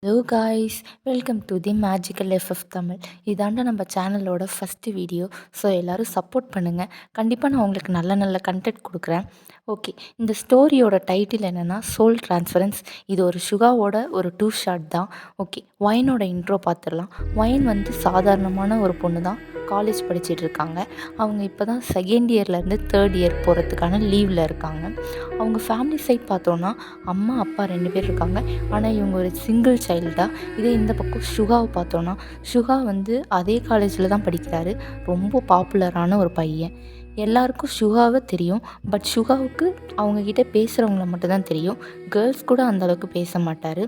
Hello guys, welcome to the magical FF Tamil. இதாண்டா நம்ம சேனலோட ஃபஸ்ட்டு வீடியோ. ஸோ எல்லோரும் சப்போர்ட் பண்ணுங்கள். கண்டிப்பாக நான் உங்களுக்கு நல்ல நல்ல கண்டென்ட் கொடுக்குறேன். ஓகே, இந்த ஸ்டோரியோட டைட்டில் என்னென்னா சோல் ட்ரான்ஸ்ஃபரன்ஸ். இது ஒரு சுகாவோட ஒரு 2 ஷாட் தான். ஓகே, ஒயினோட இன்ட்ரோ பார்த்துடலாம். ஒயின் வந்து சாதாரணமான ஒரு பொண்ணு தான். காலேஜ் படிச்சுட்டு இருக்காங்க. அவங்க இப்போ தான் செகண்ட் இயர்லேருந்து தேர்ட் இயர் போகிறதுக்கான லீவில் இருக்காங்க. அவங்க ஃபேமிலி சைட் பார்த்தோன்னா அம்மா அப்பா 2 பேர் இருக்காங்க. ஆனால் இவங்க ஒரு சிங்கிள் சைல்டாக. இதே இந்த பக்கம் சுகாவை பார்த்தோன்னா சுகா வந்து அதே காலேஜில் தான் படிக்கிறாரு. ரொம்ப பாப்புலரான ஒரு பையன். எல்லாருக்கும் சுகாவை தெரியும். பட் சுகாவுக்கு அவங்கக்கிட்ட பேசுகிறவங்கள மட்டும்தான் தெரியும். கேர்ள்ஸ் கூட அந்தளவுக்கு பேச மாட்டார்.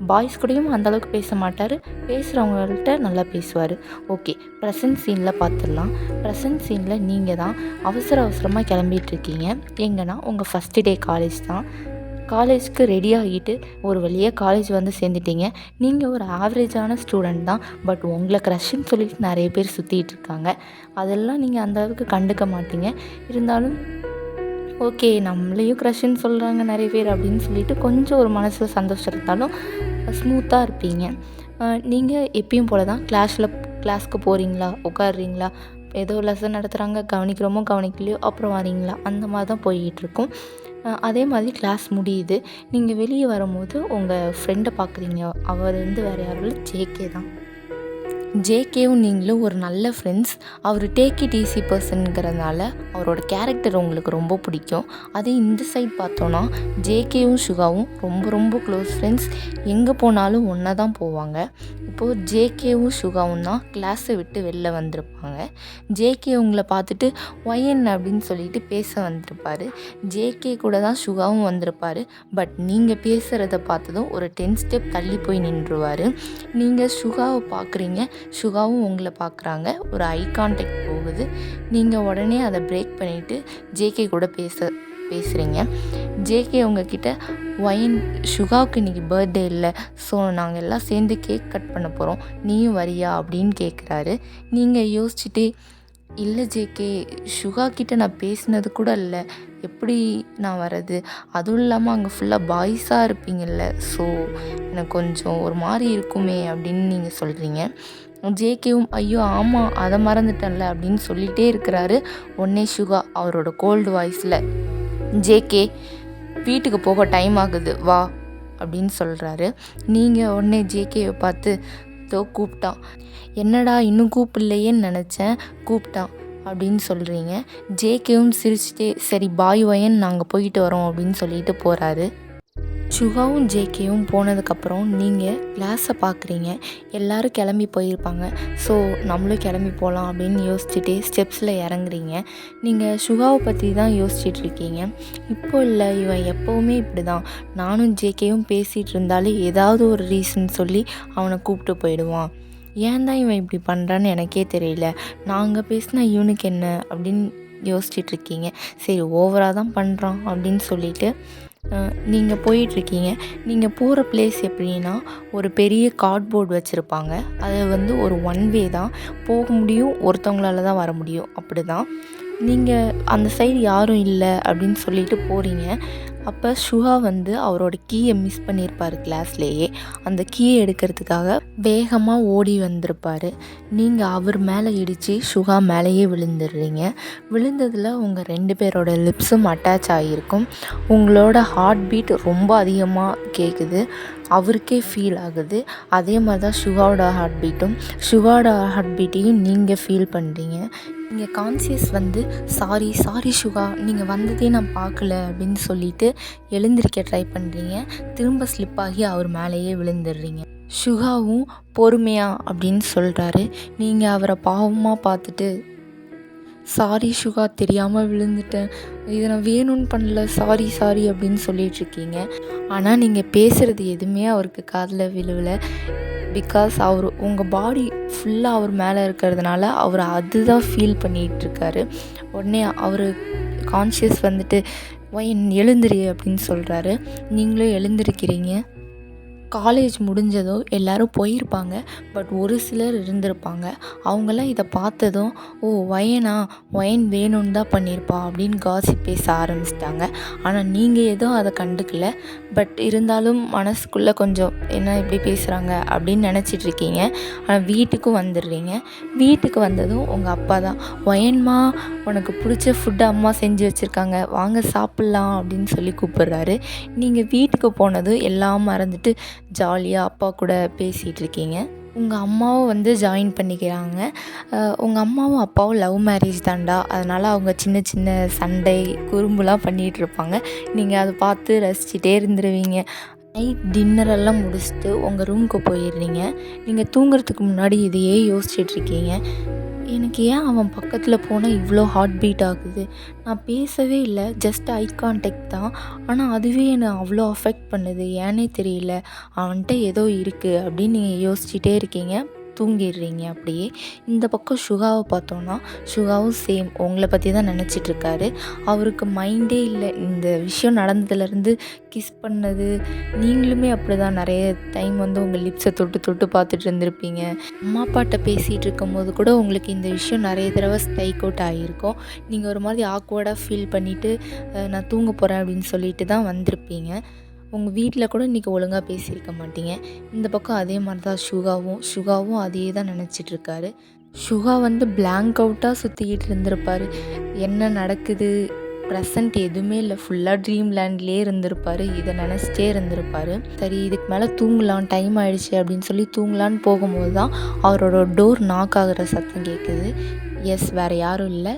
பாய்ஸ் கூடயும் அந்தளவுக்கு பேச மாட்டார். பேசுகிறவங்கள்ட்ட நல்லா பேசுவார். ஓகே, ப்ரெசன்ட் சீனில் பார்த்துடலாம். ப்ரெசன்ட் சீனில் நீங்கள் தான் அவசரமாக கிளம்பிகிட்ருக்கீங்க. எங்கன்னா உங்கள் ஃபஸ்ட்டு டே காலேஜ் தான். காலேஜுக்கு ரெடி ஆகிட்டு ஒரு வழியாக காலேஜ் வந்து சேர்ந்துட்டீங்க. நீங்கள் ஒரு ஆவரேஜான ஸ்டூடெண்ட் தான். பட் உங்களை க்ரஷ்ன்னு சொல்லிட்டு நிறைய பேர் சுற்றிட்டு இருக்காங்க. அதெல்லாம் நீங்கள் அந்த அளவுக்கு கண்டுக்க மாட்டீங்க. இருந்தாலும் ஓகே, நம்மளையும் க்ரஷ்ன்னு சொல்கிறாங்க நிறைய பேர் அப்படின்னு சொல்லிட்டு கொஞ்சம் ஒரு மனசில் சந்தோஷம் இருந்தாலும் ஸ்மூத்தாக இருப்பீங்க. நீங்கள் எப்பயும் போல தான் கிளாஸ்க்கு போகிறீங்களா, உட்காடுறீங்களா, ஏதோ லெசன் நடத்துகிறாங்க, கவனிக்கிறோமோ கவனிக்கலையோ, அப்புறம் வரீங்களா, அந்த மாதிரி தான் போய்கிட்டுருக்கும். அதே மாதிரி கிளாஸ் முடியுது. நீங்கள் வெளியே வரும்போது உங்கள் ஃப்ரெண்டை பார்க்குறீங்க. அவர் வந்து வேறு யாரும் இல்லை, ஜேகே தான். ஜேகேவும் நீங்களும் ஒரு நல்ல ஃப்ரெண்ட்ஸ். அவர் டேக் இட் ஈஸி பர்சனுங்கிறதுனால அவரோட கேரக்டர் உங்களுக்கு ரொம்ப பிடிக்கும். அதே இந்த சைட் பார்த்தோன்னா ஜேகேவும் சுகாவும் ரொம்ப ரொம்ப க்ளோஸ் ஃப்ரெண்ட்ஸ். எங்கே போனாலும் ஒன்றா தான் போவாங்க. இப்போது ஜேகேவும் சுகாவும் தான் கிளாஸை விட்டு வெளில வந்திருப்பாங்க. ஜேகே உங்களை பார்த்துட்டு ஒயன் அப்படின்னு சொல்லிட்டு பேச வந்திருப்பார். ஜேகே கூட தான் சுகாவும் வந்திருப்பார். பட் நீங்கள் பேசுகிறத பார்த்ததும் ஒரு 10 ஸ்டெப் தள்ளி போய் நின்றுவார். நீங்கள் சுகாவை பார்க்குறீங்க, சுகாவும் உங்களை பார்க்குறாங்க. ஒரு ஐ கான்டாக்ட் போகுது. நீங்கள் உடனே அதை பிரேக் பண்ணிவிட்டு ஜேகே கூட பேசுகிறீங்க. ஜேகே உங்ககிட்ட ஒயின் சுகாவுக்கு இன்றைக்கி பர்த்டே இல்லை, ஸோ நாங்கள் எல்லாம் சேர்ந்து கேக் கட் பண்ண போகிறோம், நீயும் வரியா அப்படின்னு கேட்குறாரு. நீங்கள் யோசிச்சுட்டே இல்லை ஜேகே, சுகா கிட்ட நான் பேசினது கூட இல்லை, எப்படி நான் வர்றது, அதுவும் இல்லாமல் அங்கே ஃபுல்லாக பாய்ஸாக இருப்பீங்கள்ல, ஸோ எனக்கு கொஞ்சம் ஒரு மாதிரி இருக்குமே அப்படின்னு நீங்கள் சொல்கிறீங்க. ஜேகேவும் ஐயோ ஆமாம் அதை மறந்துட்டேன்ல அப்படின்னு சொல்லிகிட்டே இருக்கிறாரு. உடனே சுகா அவரோட கோல்டு வாய்ஸில் ஜேகே வீட்டுக்கு போக டைம் ஆகுது வா அப்படின்னு சொல்கிறாரு. நீங்கள் உடனே ஜேகேவை பார்த்து கூப்பிட்டான், என்னடா இன்னும் கூப்பிடலையேன்னு நினச்சேன், கூப்பிட்டான் அப்படின்னு சொல்கிறீங்க. ஜேகேவும் சிரிச்சுட்டே சரி பாய் ஒயன் நாங்கள் போயிட்டு வரோம் அப்படின்னு சொல்லிட்டு போகிறாரு. சுகாவும் ஜேகேவும் போனதுக்கப்புறம் நீங்கள் கிளாஸை பார்க்குறீங்க. எல்லோரும் கிளம்பி போயிருப்பாங்க. ஸோ நம்மளும் கிளம்பி போகலாம் அப்படின்னு யோசிச்சுட்டே ஸ்டெப்ஸில் இறங்குறீங்க. நீங்கள் சுகாவை பற்றி தான் யோசிச்சுட்ருக்கீங்க. இப்போ இல்லை, இவன் எப்போவுமே இப்படி தான், நானும் ஜேகேவும் பேசிகிட்டு இருந்தாலே ஏதாவது ஒரு ரீசன் சொல்லி அவனை கூப்பிட்டு போயிடுவான். ஏன் தான் இவன் இப்படி பண்ணுறான்னு எனக்கே தெரியல, நாங்கள் பேசினா இவனுக்கு என்ன அப்படின்னு யோசிச்சிட்ருக்கீங்க. சரி ஓவராக தான் பண்ணுறான் அப்படின்னு சொல்லிட்டு நீங்கள் போயிட்டுருக்கீங்க. நீங்கள் போகிற பிளேஸ் எப்படின்னா ஒரு பெரிய கார்ட்போர்டு வச்சுருப்பாங்க. அது வந்து ஒரு ஒன் வே தான் போக முடியும், ஒருத்தவங்களால தான் வர முடியும். அப்படி தான் நீங்கள் அந்த சைடு யாரும் இல்லை அப்படின்னு சொல்லிட்டு போகிறீங்க. அப்போ சுகா வந்து அவரோட கீயை மிஸ் பண்ணியிருப்பார் கிளாஸ்லேயே. அந்த கீயை எடுக்கிறதுக்காக வேகமாக ஓடி வந்திருப்பார். நீங்கள் அவர் மேலே இடித்து சுகா மேலேயே விழுந்துடுறீங்க. விழுந்ததில் உங்கள் 2 பேரோட லிப்ஸும் அட்டாச் ஆகியிருக்கும். உங்களோட ஹார்ட் பீட் ரொம்ப அதிகமாக கேட்குது. அவருக்கே ஃபீல் ஆகுது. அதே மாதிரி தான் சுகாவோட ஹார்ட் பீட்டையும் நீங்கள் ஃபீல் பண்ணுறீங்க. நீங்கள் கான்சியஸ் வந்து சாரி சுகா, நீங்கள் வந்ததே நான் பார்க்கல அப்படின்னு சொல்லிட்டு எழுந்திருக்க ட்ரை பண்ணுறீங்க. திரும்ப ஸ்லிப் ஆகி அவர் மேலேயே விழுந்துடுறீங்க. சுகாவும் பொறுமையா அப்படின்னு சொல்கிறாரு. நீங்கள் அவரை பாவமாக பார்த்துட்டு சாரி சுகா, தெரியாமல் விழுந்துட்டேன், இதை நான் வேணும்னு பண்ணல, சாரி அப்படின்னு சொல்லிகிட்ருக்கீங்க. ஆனால் நீங்கள் பேசுகிறது எதுவுமே அவருக்கு காதில் விழுவலை. பிகாஸ் அவர் உங்கள் பாடி ஃபுல்லாக அவர் மேலே இருக்கிறதுனால அவர் அதுதான் ஃபீல் பண்ணிகிட்ருக்காரு. உடனே அவர் கான்ஷியஸ் வந்துட்டு எழுந்திரி அப்படின்னு சொல்கிறாரு. நீங்களும் எழுந்திருக்கிறீங்க. காலேஜ் முடிஞ்சதும் எல்லோரும் போயிருப்பாங்க. பட் ஒரு சிலர் இருந்திருப்பாங்க. அவங்களாம் இதை பார்த்ததும், ஓ ஒயின் வேணும்னு தான் பண்ணியிருப்பா அப்படின்னு காசிப் பேச ஆரம்பிச்சிட்டாங்க. ஆனால் நீங்கள் எதுவும் அதை கண்டுக்கல. பட் இருந்தாலும் மனசுக்குள்ளே கொஞ்சம் என்ன இப்படி பேசுகிறாங்க அப்படின்னு நினச்சிட்ருக்கீங்க. ஆனால் வீட்டுக்கும் வந்துடுறீங்க. வீட்டுக்கு வந்ததும் உங்கள் அப்பா தான், ஒயன்மா உனக்கு பிடிச்ச ஃபுட்டு அம்மா செஞ்சு வச்சுருக்காங்க, வாங்க சாப்பிட்லாம் அப்படின்னு சொல்லி கூப்பிட்றாரு. நீங்கள் வீட்டுக்கு போனதும் எல்லாம் மறந்துட்டு ஜாலியாக அப்பா கூட பேசிகிட்டு இருக்கீங்க. உங்கள் அம்மாவும் ஜாயின் பண்ணிக்கிறாங்க. உங்கள் அம்மாவும் அப்பாவும் லவ் மேரேஜ் தான்டா, அதனால் அவங்க சின்ன சின்ன சண்டை குறும்புலாம் பண்ணிகிட்ருப்பாங்க. நீங்கள் அதை பார்த்து ரசிச்சிட்டே இருந்துருவீங்க. நைட் டின்னரெல்லாம் முடிச்சுட்டு உங்கள் ரூமுக்கு போயிடுறீங்க. நீங்கள் தூங்குறதுக்கு முன்னாடி இதையே யோசிச்சிட்ருக்கீங்க. எனக்கு ஏன் அவன் பக்கத்தில் போனால் இவ்வளோ ஹார்ட் பீட் ஆகுது? நான் பேசவே இல்லை, ஜஸ்ட் ஐ கான்டாக்ட் தான். ஆனால் அதுவே என்னை அவ்வளோ அஃபெக்ட் பண்ணுது, ஏன்னே தெரியல. அவன்கிட்ட ஏதோ இருக்குது அப்படின்னு நீங்கள் யோசிச்சுட்டே இருக்கீங்க. தூங்கிடுறீங்க. அப்படியே இந்த பக்கம் சுகாவை பார்த்தோன்னா, சுகாவும் சேம் உங்களை பற்றி தான் நினச்சிட்ருக்காரு. அவருக்கு மைண்டே இல்லை. இந்த விஷயம் நடந்ததுலேருந்து கிஸ் பண்ணது, நீங்களுமே அப்படி தான் நிறைய டைம் உங்கள் லிப்ஸை தொட்டு தொட்டு பார்த்துட்டு இருந்திருப்பீங்க. அம்மா அப்பாட்ட பேசிகிட்டு இருக்கும்போது கூட உங்களுக்கு இந்த விஷயம் நிறைய தடவை ஸ்ட்ரைக் அவுட் ஆகியிருக்கும். நீங்கள் ஒரு மாதிரி ஆக்வர்டாக ஃபீல் பண்ணிவிட்டு நான் தூங்க போகிறேன் அப்படின்னு சொல்லிட்டு தான் வந்திருப்பீங்க. உங்கள் வீட்டில் கூட இன்றைக்கி ஒழுங்காக பேசியிருக்க மாட்டீங்க. இந்த பக்கம் அதே மாதிரி தான் சுகாவும் அதே தான் நினச்சிட்ருக்காரு. சுகா பிளாங்க் அவுட்டாக சுற்றிக்கிட்டு இருந்திருப்பார். என்ன நடக்குது, ப்ரெசண்ட் எதுவுமே இல்லை, ஃபுல்லாக ட்ரீம் லேண்ட்லேயே இருந்திருப்பார். இதை நினச்சிட்டே இருந்திருப்பார். சரி இதுக்கு மேலே தூங்கலாம், டைம் ஆகிடுச்சு அப்படின்னு சொல்லி தூங்கலான்னு போகும்போது தான் அவரோட டோர் நாக் ஆகிற சத்தம் கேட்குது. எஸ், வேறு யாரும் இல்லை,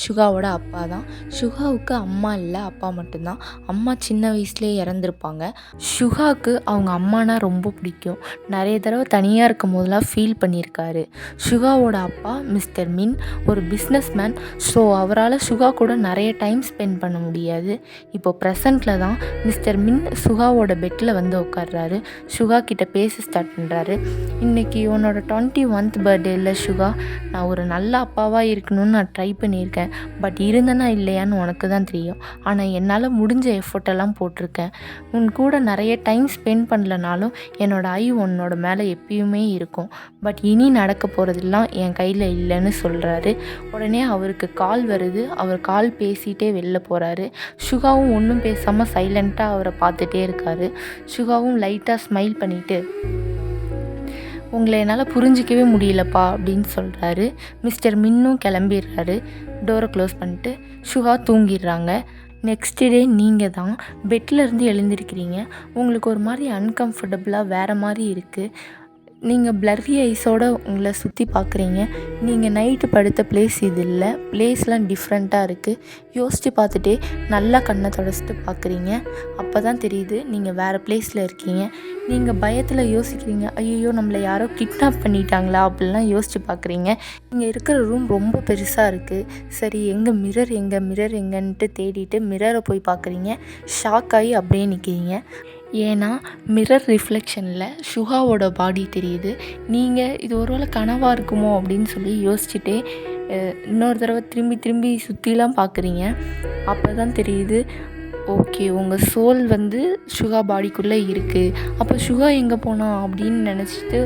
சுகாவோட அப்பா தான். சுகாவுக்கு அம்மா இல்லை, அப்பா மட்டும்தான். அம்மா சின்ன வயசுலேயே இறந்துருப்பாங்க. சுகாவுக்கு அவங்க அம்மானா ரொம்ப பிடிக்கும். நிறைய தடவை தனியாக இருக்கும் போதெல்லாம் ஃபீல் பண்ணியிருக்காரு. சுகாவோட அப்பா மிஸ்டர் மின் ஒரு பிஸ்னஸ் மேன். ஸோ அவரால் சுகா கூட நிறைய டைம் ஸ்பெண்ட் பண்ண முடியாது. இப்போ ப்ரெசண்ட்டில் தான் மிஸ்டர் மின் சுகாவோட பெட்டில் உட்கார்றாரு. சுகா கிட்ட பேச ஸ்டார்ட் பண்ணுறாரு. இன்றைக்கி உன்னோட 21th பர்த்டே இல்லை சுகா, நான் ஒரு நல்ல அப்பாவாக இருக்கணும்னு நான் ட்ரை பண்ணியிருக்கேன். பட் இருந்தனா இல்லையான்னு உனக்கு தான் தெரியும். ஆனால் என்னால் முடிஞ்ச எஃபர்ட்டெல்லாம் போட்டிருக்கேன். உன் கூட நிறைய டைம் ஸ்பெண்ட் பண்ணலனாலும் என்னோட ஐ உன்னோட மேலே எப்பயுமே இருக்கும். பட் இனி நடக்க போகிறதெல்லாம் என் கையில் இல்லைன்னு சொல்கிறாரு. உடனே அவருக்கு கால் வருது. அவர் கால் பேசிகிட்டே வெளில போகிறாரு. சுகாவும் ஒன்றும் பேசாமல் சைலண்ட்டாக அவரை பார்த்துட்டே இருக்காரு. சுகாவும் லைட்டாக ஸ்மைல் பண்ணிவிட்டு, உங்களை என்னால் புரிஞ்சிக்கவே முடியலப்பா அப்படின்னு சொல்கிறாரு. மிஸ்டர் மின்னும் கிளம்பிடுறாரு. டோரை க்ளோஸ் பண்ணிட்டு சுகா தூங்கிடுறாங்க. நெக்ஸ்ட் டே நீங்கள் தான் பெட்டில் இருந்து எழுந்திருக்கிறீங்க. உங்களுக்கு ஒரு மாதிரி அன்கம்ஃபர்டபுளாக வேறு மாதிரி இருக்குது. நீங்கள் பிளர்ரி ஐஸோடு உங்களை சுற்றி பார்க்குறீங்க. நீங்கள் நைட்டு படுத்த பிளேஸ் இது இல்லை, பிளேஸ்லாம் டிஃப்ரெண்ட்டாக இருக்குது. யோசித்து பார்த்துட்டே நல்லா கண்ணை தொடச்சிட்டு பார்க்குறீங்க. அப்போ தான் தெரியுது நீங்கள் வேறு பிளேஸில் இருக்கீங்க. நீங்கள் பயத்தில் யோசிக்கிறீங்க, ஐயோ நம்மளை யாரோ கிட்னாப் பண்ணிட்டாங்களா அப்படிலாம் யோசித்து பார்க்குறீங்க. நீங்கள் இருக்கிற ரூம் ரொம்ப பெருசாக இருக்குது. சரி மிரர் எங்கன்ட்டு தேடிட்டு மிரரை போய் பார்க்குறீங்க. ஷாக் ஆகி அப்படியே நிற்கிறீங்க. ஏன்னா மிரர் ரிஃப்ளெக்ஷனில் சுகாவோட பாடி தெரியுது. நீங்கள் இது ஒருவேளை கனவாக இருக்குமோ அப்படின்னு சொல்லி யோசிச்சுட்டே இன்னொரு தடவை திரும்பி சுற்றிலாம் பார்க்குறீங்க. அப்போ தான் தெரியுது, ஓகே உங்கள் சோல் சுகா பாடிக்குள்ளே இருக்குது. அப்போ சுகா எங்கே போனா அப்படின்னு நினச்சிட்டு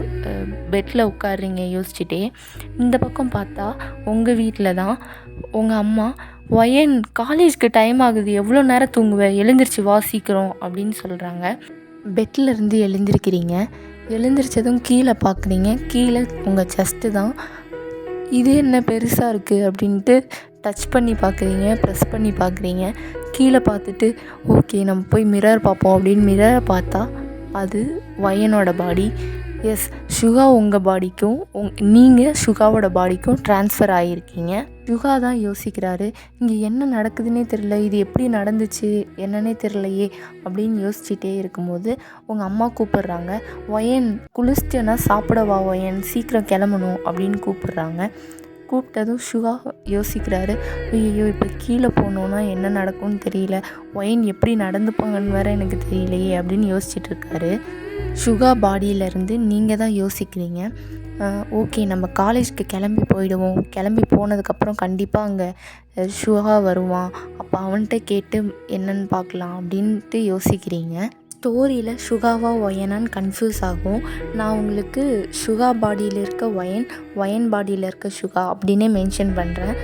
பெட்டில் உட்காடுறீங்க யோசிச்சுட்டே. இந்த பக்கம் பார்த்தா உங்கள் வீட்டில் தான் உங்கள் அம்மா, ஒயன் காலேஜ்க்கு டைம் ஆகுது, எவ்வளோ நேரம் தூங்குவேன், எழுந்திரிச்சு வா சீக்கிரம் அப்படின்னு சொல்கிறாங்க. பெட்டில் இருந்து எழுந்திருக்கிறீங்க. எழுந்திரிச்சதும் கீழே பார்க்குறீங்க. கீழே உங்கள் செஸ்ட்டு தான். இது என்ன பெருசாக இருக்குது அப்படின்ட்டு டச் பண்ணி பார்க்குறீங்க, ப்ரெஸ் பண்ணி பார்க்குறீங்க. கீழே பார்த்துட்டு ஓகே நம்ம போய் மிரர் பார்ப்போம் அப்படின்னு மிரரை பார்த்தா அது ஒயனோட பாடி. எஸ், சுகா உங்கள் பாடிக்கும் நீங்கள் சுகாவோட பாடிக்கும் ட்ரான்ஸ்ஃபர் ஆகியிருக்கீங்க. சுகா தான் யோசிக்கிறாரு, இங்கே என்ன நடக்குதுன்னே தெரில, இது எப்படி நடந்துச்சு என்னன்னே தெரிலையே அப்படின்னு யோசிச்சுட்டே இருக்கும்போது உங்கள் அம்மா கூப்பிட்றாங்க. ஒயன் குளிச்சிட்டேன்னா சாப்பிடவா ஒயன், சீக்கிரம் கிளம்பணும் அப்படின்னு கூப்பிட்றாங்க. கூப்பிட்டதும் சுகா யோசிக்கிறாரு, ஐயோ இப்போ கீழே போனோன்னா என்ன நடக்கும்னு தெரியல, ஒயன் எப்படி நடந்துப்பாங்கன்னு வேறு எனக்கு தெரியலையே அப்படின்னு யோசிச்சுட்ருக்காரு. சுகா பாடியிலேருந்து நீங்கள் தான் யோசிக்கிறீங்க, ஓகே நம்ம காலேஜ்க்கு கிளம்பி போயிடுவோம், கிளம்பி போனதுக்கப்புறம் கண்டிப்பாக அங்கே சுகா வருவான், அப்போ அவன்கிட்ட கேட்டு என்னன்னு பார்க்கலாம் அப்படின்ட்டு யோசிக்கிறீங்க. ஸ்டோரியில் சுகாவா ஒயனான்னு கன்ஃபியூஸ் ஆகும். நான் உங்களுக்கு சுகா பாடியில் இருக்க ஒயன், ஒயன் பாடியில் இருக்க சுகா அப்படின்னே மென்ஷன் பண்ணுறேன்.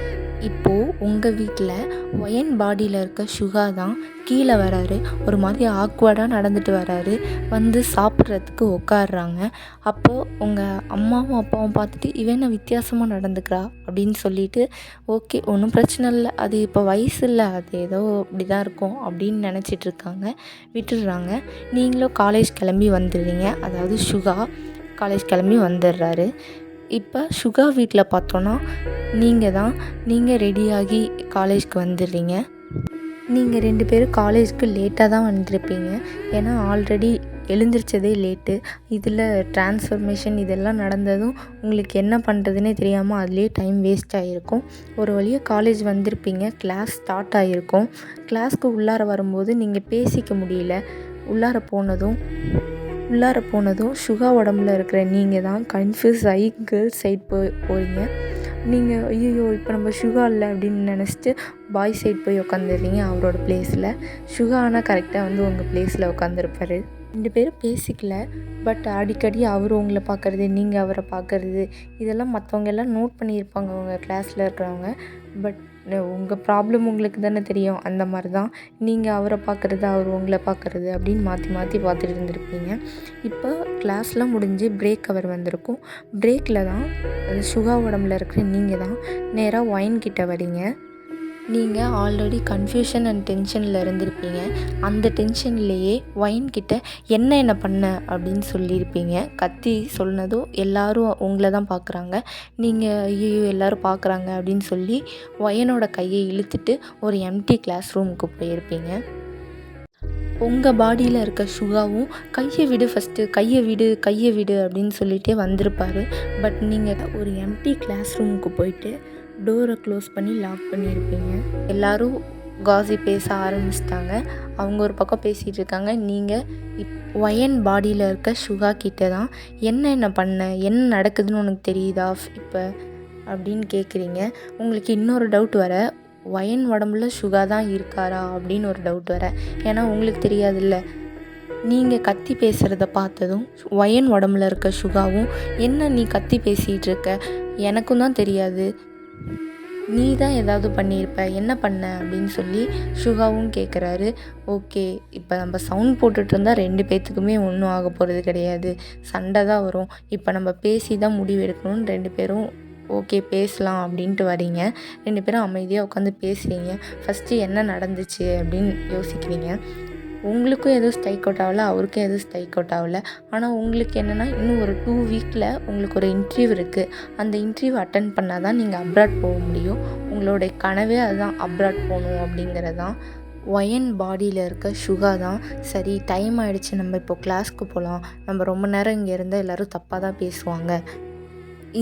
இப்போது உங்கள் வீட்டில் ஒயன் பாடியில் இருக்க சுகா தான் கீழே வராரு. ஒரு மாதிரி ஆக்வர்டாக நடந்துட்டு வராரு. வந்து சாப்பிட்றதுக்கு உட்காடுறாங்க. அப்போது உங்கள் அம்மாவும் அப்பாவும் பார்த்துட்டு இவன் என்ன வித்தியாசமாக நடந்துக்கிறா அப்படின்னு சொல்லிட்டு, ஓகே ஒன்றும் பிரச்சனை இல்லை, அது இப்போ வயசு இல்லை, அது ஏதோ இப்படி தான் இருக்கும் அப்படின்னு நினச்சிட்டு இருக்காங்க. விட்டுடுறாங்க. நீங்களும் காலேஜ் கிளம்பி வந்துடுறீங்க. அதாவது சுகா காலேஜ் கிளம்பி வந்துடுறாரு. இப்போ சுகா வீட்டில் பார்த்தோன்னா நீங்கள் ரெடியாகி காலேஜ்க்கு வந்துடுறீங்க. நீங்கள் 2 பேரும் காலேஜுக்கு லேட்டாக தான் வந்திருப்பீங்க. ஏன்னா ஆல்ரெடி எழுந்திரிச்சதே லேட்டு. இதில் ட்ரான்ஸ்ஃபர்மேஷன் இதெல்லாம் நடந்ததும் உங்களுக்கு என்ன பண்ணுறதுனே தெரியாமல் அதுலேயே டைம் வேஸ்ட் ஆகிருக்கும். ஒரு வழியாக காலேஜ் வந்திருப்பீங்க. கிளாஸ் ஸ்டார்ட் ஆகிருக்கும். கிளாஸ்க்கு உள்ளார வரும்போது நீங்கள் பேசிக்க முடியல. உள்ளார போனதும் சுகா உடம்புல இருக்கிற நீங்கள் தான் கன்ஃபியூஸ் ஆகி கேர்ள்ஸ் சைட் போகிறீங்க. நீங்கள் ஐயோ இப்போ நம்ம சுகா இல்லை அப்படின்னு நினச்சிட்டு பாய் சைட் போய் உட்காந்துடுறீங்க அவரோட பிளேஸில். சுகா ஆனால் கரெக்டாக வந்து உங்கள் பிளேஸில் உட்காந்துருப்பார். 2 பேரும் பேசிக்கல. பட் அடிக்கடி அவர் உங்களை பார்க்குறது, நீங்கள் அவரை பார்க்குறது, இதெல்லாம் மற்றவங்க எல்லாம் நோட் பண்ணியிருப்பாங்க உங்கள் கிளாஸில் இருக்கிறவங்க. பட் உங்கள் ப்ராப்ளம் உங்களுக்கு தானே தெரியும். அந்த மாதிரி தான் நீங்கள் அவரை பார்க்குறது, அவர் உங்களை பார்க்குறது அப்படின்னு மாற்றி மாற்றி பார்த்துட்டு இருந்திருப்பீங்க. இப்போ கிளாஸ்லாம் முடிஞ்சு பிரேக் அவர் வந்திருக்கும். பிரேக்கில் தான் அது சுகா உடம்புல இருக்கிற நீங்கள் தான் நேராக ஒயின் கிட்ட வரீங்க. நீங்கள் ஆல்ரெடி கன்ஃபியூஷன் அண்ட் டென்ஷனில் இருந்திருப்பீங்க. அந்த டென்ஷன்லேயே ஒயின் கிட்ட என்ன பண்ண அப்படின்னு சொல்லியிருப்பீங்க. கத்தி சொன்னதும் எல்லோரும் உங்களை தான் பார்க்குறாங்க. நீங்கள் ஐயோ எல்லோரும் பார்க்குறாங்க அப்படின்னு சொல்லி ஒயனோட கையை இழுத்துட்டு ஒரு எம்டி கிளாஸ் ரூமுக்கு போயிருப்பீங்க. உங்கள் பாடியில் இருக்க சுகாவும் கையை விடு ஃபஸ்ட்டு, கையை விடு அப்படின்னு சொல்லிகிட்டே வந்திருப்பார். பட் நீங்கள் ஒரு எம்டி கிளாஸ் ரூமுக்கு போயிட்டு டோரை க்ளோஸ் பண்ணி லாக் பண்ணியிருப்பீங்க. எல்லோரும் காசிப் பேச ஆரம்பிச்சிட்டாங்க. அவங்க ஒரு பக்கம் பேசிகிட்டு இருக்காங்க. நீங்கள் ஒயன் பாடியில் இருக்க சுகா கிட்ட தான் என்ன பண்ண, என்ன நடக்குதுன்னு உனக்கு தெரியுதா இப்போ அப்படின்னு கேட்குறீங்க. உங்களுக்கு இன்னொரு டவுட் வர, ஒயன் உடம்புல சுகா தான் இருக்காரா அப்படின்னு ஒரு டவுட் வர. ஏன்னா உங்களுக்கு தெரியாதுல்ல. நீங்கள் கத்தி பேசுகிறத பார்த்ததும் ஒயன் உடம்புல இருக்க சுகாவும் என்ன நீ கத்தி பேசிகிட்டு இருக்க, எனக்கும் தான் தெரியாது, நீ தான் ஏதாவது பண்ணியிருப்ப, என்ன பண்ண அப்படின்னு சொல்லி சுகாவும் கேட்குறாரு. ஓகே இப்போ நம்ம சவுண்ட் போட்டுட்டு இருந்தால் 2 பேர்த்துக்குமே ஒன்றும் ஆக போகிறது கிடையாது, சண்டை தான் வரும். இப்போ நம்ம பேசி தான் முடிவு எடுக்கணும்னு 2 பேரும் ஓகே பேசலாம் அப்படின்ட்டு வரீங்க. 2 பேரும் அமைதியாக உட்காந்து பேசுகிறீங்க. ஃபஸ்ட்டு என்ன நடந்துச்சு அப்படின்னு யோசிக்கிறீங்க. உங்களுக்கும் எதுவும் ஸ்ட்ரைக் அவுட் ஆகலை, அவருக்கும் எதுவும் ஸ்ட்ரைக் அவுட் ஆகலை. ஆனால் உங்களுக்கு என்னென்னா இன்னும் ஒரு 2 வீக்கில் உங்களுக்கு ஒரு இன்டர்வியூ இருக்குது. அந்த இன்டர்வியூ அட்டன் பண்ணால் தான் நீங்கள் அப்ராட் போக முடியும். உங்களுடைய கனவே அதுதான், அப்ராட் போகணும் அப்படிங்கிறது தான். ஒயன் பாடியில் இருக்க சுகா தான் சரி டைம் ஆகிடுச்சு, நம்ம இப்போ கிளாஸ்க்கு போகலாம், நம்ம ரொம்ப நேரம் இங்கே இருந்தால் எல்லோரும் தப்பாக தான் பேசுவாங்க,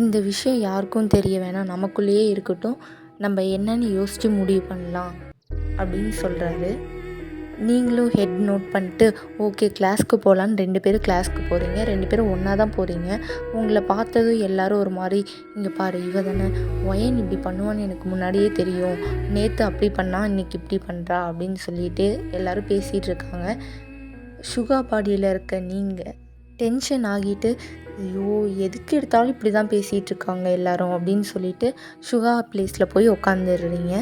இந்த விஷயம் யாருக்கும் தெரிய வேணாம், நமக்குள்ளேயே இருக்கட்டும், நம்ம என்னன்னு யோசித்து முடிவு பண்ணலாம் அப்படின்னு சொல்கிறாரு. நீங்களும் ஹெட் நோட் பண்ணிட்டு ஓகே கிளாஸ்க்கு போகலான்னு 2 பேரும் கிளாஸ்க்கு போகிறீங்க. 2 பேரும் ஒன்றா தான் போகிறீங்க. உங்களை பார்த்ததும் எல்லோரும் ஒரு மாதிரி, இங்கே பாரு இவ தானே ஒயன் இப்படி பண்ணுவான்னு எனக்கு முன்னாடியே தெரியும், நேற்று அப்படி பண்ணா இன்றைக்கி இப்படி பண்ணுறா அப்படின்னு சொல்லிட்டு எல்லோரும் பேசிகிட்டு இருக்காங்க. சுகா பாடியில் இருக்க நீங்கள் டென்ஷன் ஆகிட்டு ஐயோ எதுக்கு எடுத்தாலும் இப்படி தான் பேசிகிட்டு இருக்காங்க எல்லோரும் அப்படின்னு சொல்லிட்டு சுகா பிளேஸில் போய் உட்காந்துடுறீங்க.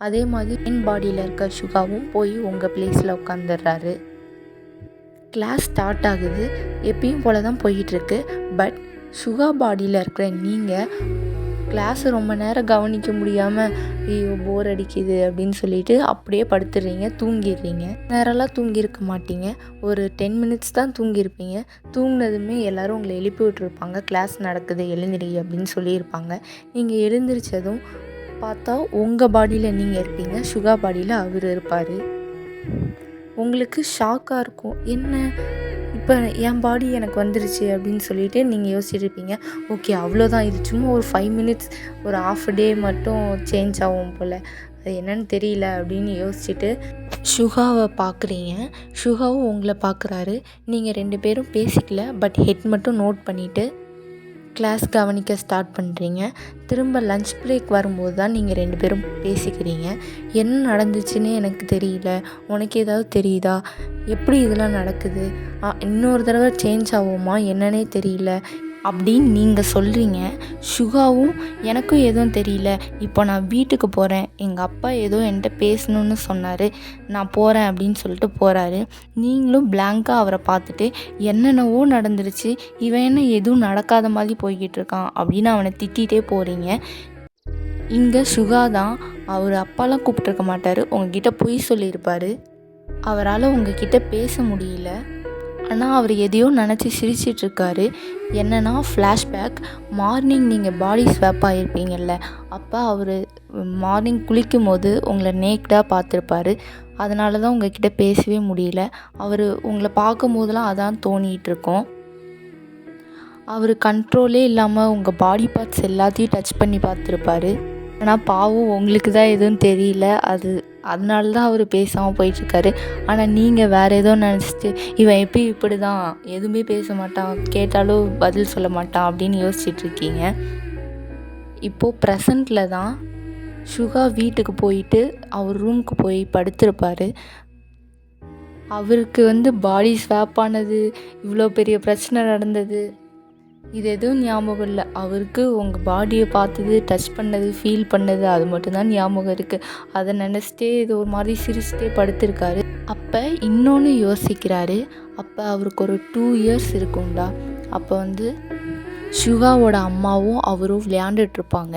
அதே மாதிரி என் பாடியில் இருக்க சுகாவும் போய் உங்கள் பிளேஸில் உட்காந்துடுறாரு. கிளாஸ் ஸ்டார்ட் ஆகுது. எப்பயும் போல தான் போயிட்டுருக்கு. பட் சுகா பாடியில் இருக்கிற நீங்கள் கிளாஸை ரொம்ப நேரம் கவனிக்க முடியாமல் ஐயோ போர் அடிக்குது அப்படின்னு சொல்லிட்டு அப்படியே படுத்துடுறீங்க, தூங்கிடுறீங்க. நேரெல்லாம் தூங்கியிருக்க மாட்டீங்க, ஒரு 10 மினிட்ஸ் தான் தூங்கியிருப்பீங்க. தூங்கினதுமே எல்லோரும் உங்களை எழுப்பி விட்டுருப்பாங்க, கிளாஸ் நடக்குது எழுந்திரி அப்படின்னு சொல்லியிருப்பாங்க. நீங்கள் எழுந்திரிச்சதும் பார்த்தா உங்கள் பாடியில் நீங்கள் இருப்பீங்க, சுகா பாடியில் அவர் இருப்பார். உங்களுக்கு ஷாக்காக இருக்கும், என்ன இப்போ என் பாடி எனக்கு வந்துருச்சு அப்படின்னு சொல்லிட்டு நீங்கள் யோசிச்சுருப்பீங்க. ஓகே அவ்வளோதான், இது சும்மா ஒரு 5 மினிட்ஸ், ஒரு ½ டே மட்டும் சேஞ்ச் ஆகும் போல், அது என்னன்னு தெரியல அப்படின்னு யோசிச்சுட்டு சுகாவை பார்க்குறீங்க. சுகாவும் உங்களை பார்க்குறாரு. நீங்கள் 2 பேரும் பேசிக்கல, பட் ஹெட் மட்டும் நோட் பண்ணிவிட்டு கிளாஸ் கவனிக்க ஸ்டார்ட் பண்ணுறீங்க. திரும்ப லஞ்ச் பிரேக் வரும்போது தான் நீங்கள் 2 பேரும் பேசிக்கிறீங்க. என்ன நடந்துச்சுன்னே எனக்கு தெரியல, உனக்கு ஏதாவது தெரியுதா, எப்படி இதெல்லாம் நடக்குது, இன்னொரு தடவை சேஞ்ச் ஆகுமா என்னன்னே தெரியல அப்படின்னு நீங்கள் சொல்கிறீங்க. சுகாவும் எனக்கும் எதுவும் தெரியல, இப்போ நான் வீட்டுக்கு போகிறேன், எங்கள் அப்பா ஏதோ என்கிட்ட பேசணுன்னு சொன்னார், நான் போகிறேன் அப்படின்னு சொல்லிட்டு போகிறாரு. நீங்களும் பிளாங்காக அவரை பார்த்துட்டு என்னென்னவோ நடந்துருச்சு, இவன் என்ன எதுவும் நடக்காத மாதிரி போய்கிட்டு இருக்கான் அப்படின்னு அவனை திட்டிகிட்டே போகிறீங்க. இங்கே சுகா தான் அவர் அப்பாலாம் கூப்பிட்ருக்க மாட்டார், உங்ககிட்ட பொய் சொல்லியிருப்பார். அவரால் உங்ககிட்ட பேச முடியல. ஆனால் அவர் எதையோ நினச்சி சிரிச்சிட்ருக்காரு. என்னென்னா ஃப்ளாஷ்பேக், மார்னிங் நீங்கள் பாடி ஸ்வாப் ஆகிருப்பீங்கள்ல, அப்போ அவர் மார்னிங் குளிக்கும் போது உங்களை நேக்டாக பார்த்துருப்பாரு. அதனால தான் உங்ககிட்ட பேசவே முடியல. அவர் உங்களை பார்க்கும் போதெல்லாம் அதான் தோணிகிட்ருக்கோம். அவர் கண்ட்ரோலே இல்லாமல் உங்கள் பாடி பார்ட்ஸ் எல்லாத்தையும் டச் பண்ணி பார்த்துருப்பாரு. ஆனால் பாவம் உங்களுக்கு தான் எதுவும் தெரியல, அதனால தான் அவர் பேசாமல் போயிட்டுருக்காரு. ஆனால் நீங்கள் வேறு ஏதோ நினச்சிட்டு இவன் இப்படி தான் எதுவுமே பேச மாட்டான், கேட்டாலும் பதில் சொல்ல மாட்டான் அப்படின்னு யோசிச்சிட்ருக்கீங்க. இப்போது ப்ரெசண்ட்டில் தான் சுகா வீட்டுக்கு போயிட்டு அவர் ரூமுக்கு போய் படுத்திருப்பார். அவருக்கு பாடி ஸ்வாப் ஆனது, இவ்வளோ பெரிய பிரச்சனை நடந்தது, இது எதுவும் ஞாபகம் இல்லை. அவருக்கு உங்கள் பாடியை பார்த்தது, டச் பண்ணது, ஃபீல் பண்ணது, அது மட்டும்தான் ஞாபகம் இருக்குது. அதை நினச்சிட்டே இது ஒரு மாதிரி சிரிச்சிட்டே படுத்திருக்காரு. அப்போ இன்னொன்று யோசிக்கிறாரு. அப்போ அவருக்கு ஒரு 2 இயர்ஸ் இருக்கும்டா. அப்போ சுகாவோட அம்மாவும் அவரும் விளையாண்டுட்ருப்பாங்க.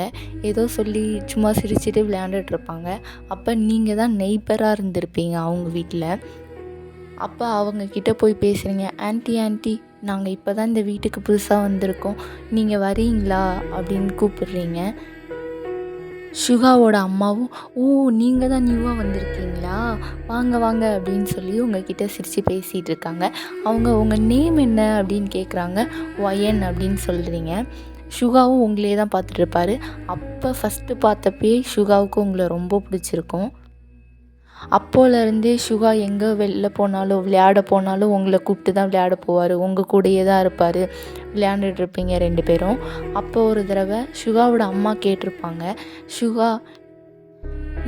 ஏதோ சொல்லி சும்மா சிரிச்சிட்டு விளையாண்டுட்ருப்பாங்க. அப்போ நீங்கள் தான் நெய்பராக இருந்திருப்பீங்க அவங்க வீட்டில். அப்போ அவங்கக்கிட்ட போய் பேசுகிறீங்க. ஆன்ட்டி நாங்கள் இப்போ தான் இந்த வீட்டுக்கு புதுசாக வந்திருக்கோம், நீங்கள் வரீங்களா அப்படின்னு கூப்பிடுறீங்க. சுகாவோட அம்மாவும் ஓ நீங்கள் தான் நியூவாக வந்திருக்கீங்களா, வாங்க வாங்க அப்படின்னு சொல்லி உங்ககிட்ட சிரித்து பேசிகிட்டு இருக்காங்க. உங்கள் நேம் என்ன அப்படின்னு கேட்குறாங்க. ஒயன் அப்படின்னு சொல்கிறீங்க. சுகாவும் உங்களையே தான் பார்த்துட்ருப்பாரு. அப்போ ஃபஸ்ட்டு பார்த்தப்பே சுகாவுக்கு உங்களை ரொம்ப பிடிச்சிருக்கும். அப்போலேருந்தே சுகா எங்கே வெளில போனாலும் விளையாட போனாலும் உங்களை கூப்பிட்டு தான் விளையாட போவார், உங்கள் கூடயே தான் இருப்பார், விளையாண்டுட்ருப்பீங்க 2 பேரும். அப்போ ஒரு தடவை சுகாவோட அம்மா கேட்டிருப்பாங்க, சுகா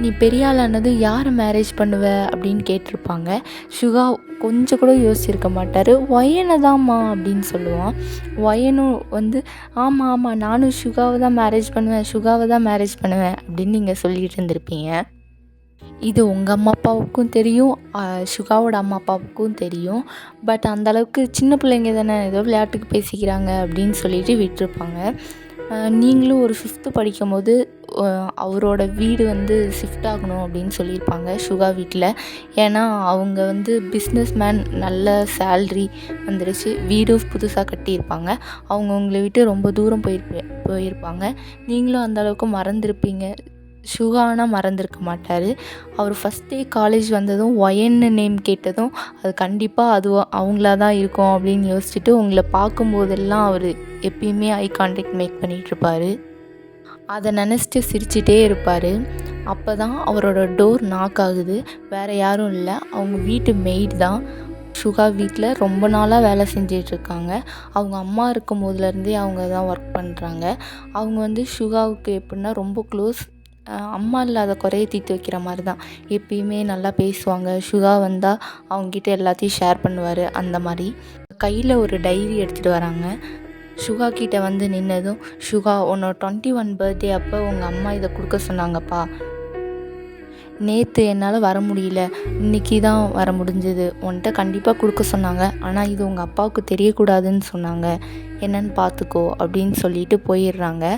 நீ பெரிய ஆளானது யாரை மேரேஜ் பண்ணுவ அப்படின்னு கேட்டிருப்பாங்க. சுகா கொஞ்சம் கூட யோசிச்சிருக்க மாட்டார். ஒயனை தான்மா அப்படின்னு சொல்லுவான். ஒயனும் ஆமாம் நானும் சுகாவை தான் மேரேஜ் பண்ணுவேன் அப்படின்னு நீங்கள் சொல்லிகிட்டு இருந்திருப்பீங்க. இது உங்கள் அம்மா அப்பாவுக்கும் தெரியும், சுகாவோட அம்மா அப்பாவுக்கும் தெரியும். பட் அந்தளவுக்கு சின்ன பிள்ளைங்க தானே, ஏதோ விளையாட்டுக்கு பேசிக்கிறாங்க அப்படின்னு சொல்லிட்டு விட்டுருப்பாங்க. நீங்களும் ஒரு 5th படிக்கும் போது அவரோட வீடு ஷிஃப்ட் ஆகணும் அப்படின்னு சொல்லியிருப்பாங்க சுகா வீட்டில். ஏன்னா அவங்க பிஸ்னஸ் மேன், நல்ல சேல்ரி வந்துருச்சு, வீடும் புதுசாக கட்டியிருப்பாங்க. அவங்க உங்களை விட்டு ரொம்ப தூரம் போயிருப்பாங்க. நீங்களும் அந்தளவுக்கு மறந்துருப்பீங்க. சுகானா மறந்துருக்க மாட்டார். அவர் ஃபஸ்ட் டே காலேஜ் வந்ததும் ஒயன்னு நேம் கேட்டதும் அது கண்டிப்பாக அவங்களா தான் இருக்கும் அப்படின்னு யோசிச்சுட்டு உங்களை பார்க்கும்போதெல்லாம் அவர் எப்பயுமே ஐ கான்டாக்ட் மேக் பண்ணிகிட்ருப்பார். அதை நினச்சிட்டு சிரிச்சிட்டே இருப்பார். அப்போ தான் அவரோட டோர் நாக் ஆகுது. வேறு யாரும் இல்லை, அவங்க வீட்டு மெய்ட் தான். சுகா வீட்டில் ரொம்ப நாளாக வேலை செஞ்சிட்ருக்காங்க. அவங்க அம்மா இருக்கும் போதுலேருந்தே அவங்க தான் ஒர்க் பண்ணுறாங்க. அவங்க சுகாவுக்கு எப்படின்னா ரொம்ப க்ளோஸ். அம்மா இல்லாத குறைய தீர்த்து வைக்கிற மாதிரி தான். எப்பயுமே நல்லா பேசுவாங்க. சுகா வந்தால் அவங்ககிட்ட எல்லாத்தையும் ஷேர் பண்ணுவார். அந்த மாதிரி கையில் ஒரு டைரி எடுத்துகிட்டு வராங்க. சுகா கிட்டே நின்னதும், சுகா உன்னோட 21 பர்த்டே அப்போ உங்கள் அம்மா இதை கொடுக்க சொன்னாங்கப்பா, நேற்று என்னால் வர முடியல, இன்றைக்கி தான் வர முடிஞ்சது, உன்கிட்ட கண்டிப்பாக கொடுக்க சொன்னாங்க, ஆனால் இது உங்கள் அப்பாவுக்கு தெரியக்கூடாதுன்னு சொன்னாங்க, என்னன்னு பார்த்துக்கோ அப்படின்னு சொல்லிட்டு போயிடுறாங்க.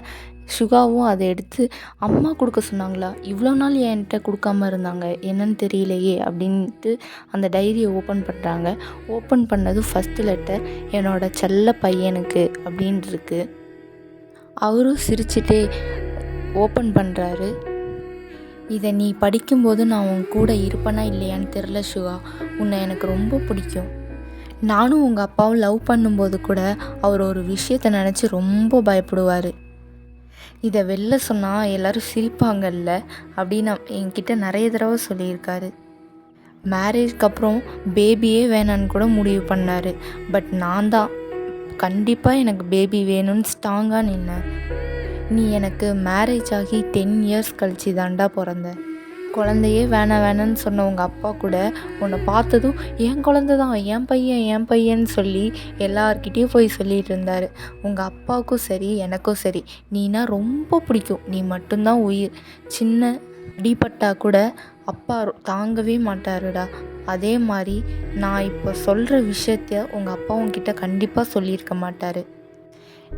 சுகாவும் அதை எடுத்து அம்மா கொடுக்க சொன்னாங்களா, இவ்வளோ நாள் என்கிட்ட கொடுக்காம இருந்தாங்க, என்னன்னு தெரியலையே அப்படின்ட்டு அந்த டைரியை ஓப்பன் பண்ணுறாங்க. ஓப்பன் பண்ணது ஃபஸ்ட்டு லெட்டர் என்னோட செல்ல பையனுக்கு அப்படின்னு இருக்கு. அவரும் சிரிச்சிட்டே ஓப்பன் பண்ணுறாரு. இதை நீ படிக்கும்போது நான் உன் கூட இருப்பேனா இல்லையான்னு தெரில சுகா, உன்னை எனக்கு ரொம்ப பிடிக்கும். நானும் உங்கள் அப்பாவும் லவ் பண்ணும்போது கூட அவர் ஒரு விஷயத்தை நினச்சி ரொம்ப பயப்படுவார். இதை வெளில சொன்னால் எல்லோரும் சிரிப்பாங்கல்ல அப்படின்னு என்கிட்ட நிறைய தடவை சொல்லியிருக்காரு. மேரேஜ்க்கு அப்புறம் பேபியே வேணான்னு கூட முடிவு பண்ணார். பட் நான் தான் கண்டிப்பாக எனக்கு பேபி வேணும்னு ஸ்ட்ராங்காக நின்னேன். நீ எனக்கு மேரேஜ் ஆகி 10 இயர்ஸ் கழிச்சு தாண்டா பிறந்த. குழந்தையே வேணாம் வேணான்னு சொன்ன உங்கள் அப்பா கூட உன்னை பார்த்ததும் என் குழந்த தான், என் பையன் என் பையன்னு சொல்லி எல்லார்கிட்டேயும் போய் சொல்லிகிட்டு இருந்தார். உங்கள் அப்பாவுக்கும் சரி எனக்கும் சரி நீனா ரொம்ப பிடிக்கும். நீ மட்டும்தான் உயிர். சின்ன அடிபட்டா கூட அப்பா தாங்கவே மாட்டாருடா. அதே மாதிரி நான் இப்போ சொல்கிற விஷயத்த உங்கள் அப்பா உங்ககிட்ட கண்டிப்பாக சொல்லியிருக்க மாட்டார்.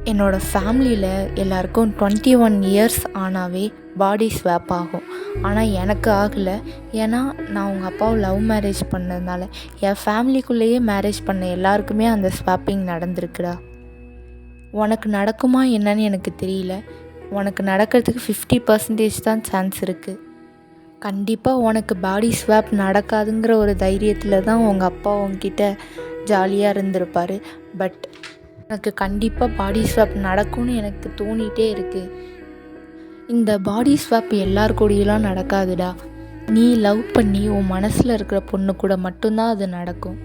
என்னோடய ஃபேமிலியில் எல்லாருக்கும் 21 இயர்ஸ் ஆனாவே பாடி ஸ்வாப் ஆகும். ஆனால் எனக்கு ஆகலை. ஏன்னா நான் உங்கள் அப்பாவை லவ் மேரேஜ் பண்ணதுனால என் ஃபேமிலிக்குள்ளேயே மேரேஜ் பண்ண எல்லாருக்குமே அந்த ஸ்வாப்பிங் நடந்திருக்குடா. உனக்கு நடக்குமா என்னன்னு எனக்கு தெரியல. உனக்கு நடக்கிறதுக்கு 50% தான் சான்ஸ் இருக்குது. கண்டிப்பாக உனக்கு பாடி ஸ்வாப் நடக்காதுங்கிற ஒரு தைரியத்தில் தான் உங்கள் அப்பா உங்ககிட்ட ஜாலியாக இருந்திருப்பார். பட் எனக்கு கண்டிப்பாக பாடி ஸ்வாப் நடக்கும்னு எனக்கு தோணிகிட்டே இருக்குது. இந்த பாடி ஸ்வாப் எல்லார் கூடயெல்லாம் நடக்காதுடா. நீ லவ் பண்ணி உன் மனசில் இருக்கிற பொண்ணு கூட மட்டும்தான் அது நடக்கும்.